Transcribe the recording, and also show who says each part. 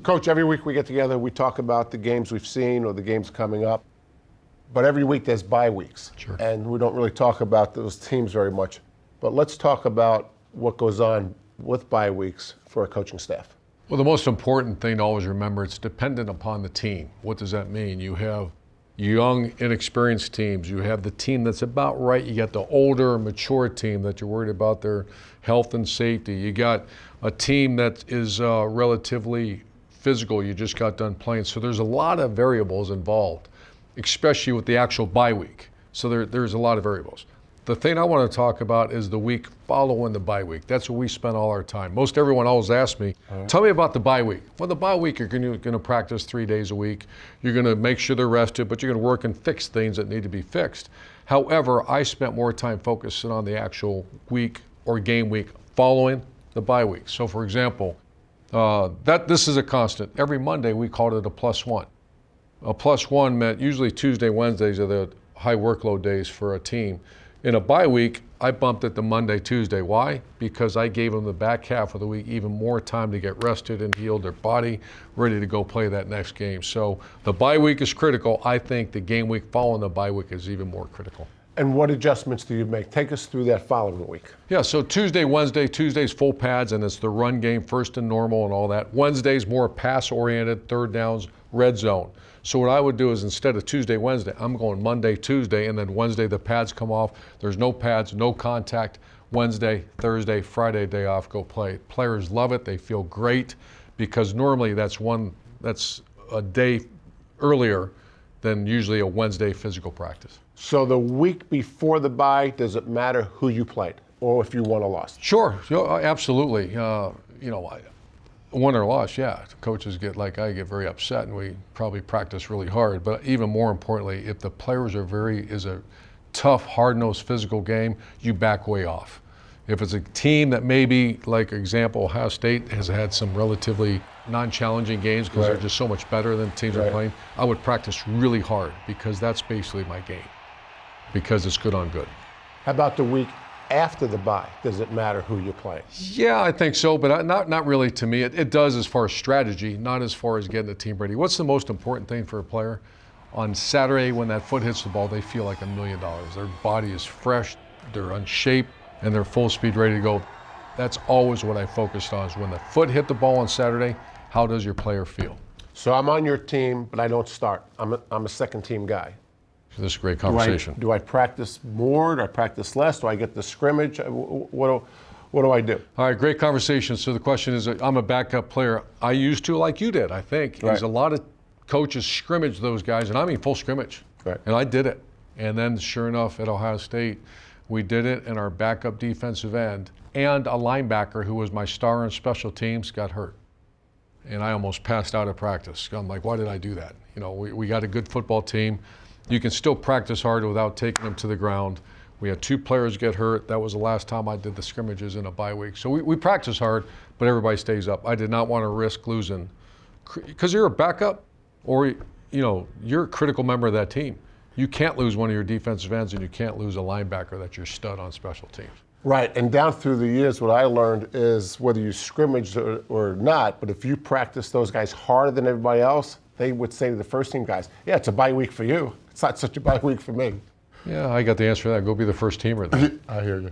Speaker 1: Coach, every week we get together, we talk about the games we've seen or the games coming up. But every week there's bye weeks.
Speaker 2: Sure.
Speaker 1: And we don't really talk about those teams very much. But let's talk about what goes on with bye weeks for a coaching staff.
Speaker 2: Well, the most important thing to always remember, it's dependent upon the team. What does that mean? You have young, inexperienced teams. You have the team that's about right. You got the older, mature team that you're worried about their health and safety. You got a team that is relatively physical. You just got done playing. So there's a lot of variables involved, especially with the actual bye week. So there's a lot of variables. The thing I want to talk about is the week following the bye week. That's where we spend all our time. Most everyone always asks me, tell me about the bye week. Well, the bye week, you're going to practice 3 days a week. You're going to make sure they're rested, but you're going to work and fix things that need to be fixed. However, I spent more time focusing on the actual week or game week following the bye week. So, for example, this is a constant. Every Monday, we called it a +1. A +1 meant usually Tuesday, Wednesdays are the high workload days for a team. In a bye week, I bumped it to Monday, Tuesday. Why? Because I gave them the back half of the week even more time to get rested and heal their body, ready to go play that next game. So the bye week is critical. I think the game week following the bye week is even more critical.
Speaker 1: And what adjustments do you make? Take us through that following week.
Speaker 2: Yeah, so Tuesday, Wednesday, Tuesday's full pads, and it's the run game, first and normal and all that. Wednesday's more pass-oriented, third downs, red zone. So what I would do is instead of Tuesday, Wednesday, I'm going Monday, Tuesday, and then Wednesday the pads come off. There's no pads, no contact. Wednesday, Thursday, Friday, day off, go play. Players love it. They feel great because normally that's a day earlier than usually a Wednesday physical practice.
Speaker 1: So the week before the bye, does it matter who you played or if you won or lost?
Speaker 2: Sure, absolutely. Win or loss, yeah. Coaches I get very upset, and we probably practice really hard. But even more importantly, if the players is a tough, hard-nosed physical game, you back way off. If it's a team that maybe, like example, Ohio State has had some relatively non-challenging games because they're just so much better than teams are playing, I would practice really hard because that's basically my game, because it's good on good.
Speaker 1: How about the week after the bye? Does it matter who you play?
Speaker 2: Yeah, I think so, but not really to me. It does as far as strategy, not as far as getting the team ready. What's the most important thing for a player? On Saturday, when that foot hits the ball, they feel like $1 million. Their body is fresh, they're in shape, and they're full speed ready to go. That's always what I focused on, is when the foot hit the ball on Saturday, how does your player feel?
Speaker 1: So I'm on your team, but I don't start. I'm a second team guy.
Speaker 2: This is a great conversation.
Speaker 1: Do I practice more? Do I practice less? Do I get the scrimmage? What do I do?
Speaker 2: All right, great conversation. So the question is, I'm a backup player. I used to, like you did, I think. There's a lot of coaches scrimmage those guys, and I mean full scrimmage.
Speaker 1: Right.
Speaker 2: And I did it. And then sure enough, at Ohio State, we did it, and our backup defensive end and a linebacker who was my star on special teams got hurt. And I almost passed out at practice. I'm like, why did I do that? We got a good football team. You can still practice hard without taking them to the ground. We had 2 players get hurt. That was the last time I did the scrimmages in a bye week. So we practice hard, but everybody stays up. I did not want to risk losing. Because you're a backup or, you're a critical member of that team. You can't lose one of your defensive ends, and you can't lose a linebacker that's your stud on special teams.
Speaker 1: Right, and down through the years, what I learned is whether you scrimmage or not, but if you practice those guys harder than everybody else, they would say to the first team guys, yeah, it's a bye week for you. It's not such a bye week for me.
Speaker 2: Yeah, I got the answer to that. Go be the first teamer then.
Speaker 1: I hear you.